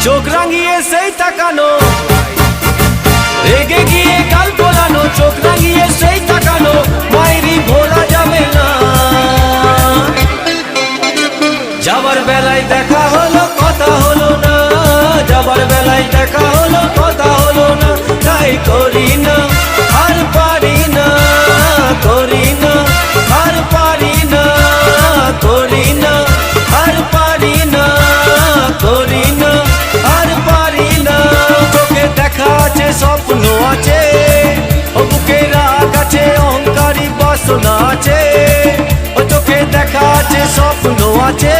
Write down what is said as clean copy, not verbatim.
চোখ রাঙিয়ে সেই তাকানো, রেগে গিয়ে গাল ফোলানো, চোখ রাঙিয়ে সেই তাকানো, মায়েরই ভোলা যাবে না। যাবার বেলায় দেখা হলো কথা হলো না, যাবার বেলায় দেখা হলো কথা হলো না, তাই করি না আর পারি না, করি না আর পারি না, করি না আর পারি না, করি না আর পারি না। চোখে দেখা আছে স্বপ্ন আছে, ও বুকে রাগ আছে অহংকারী বাসনা আছে, ও চোখে দেখা আছে স্বপ্ন আছে।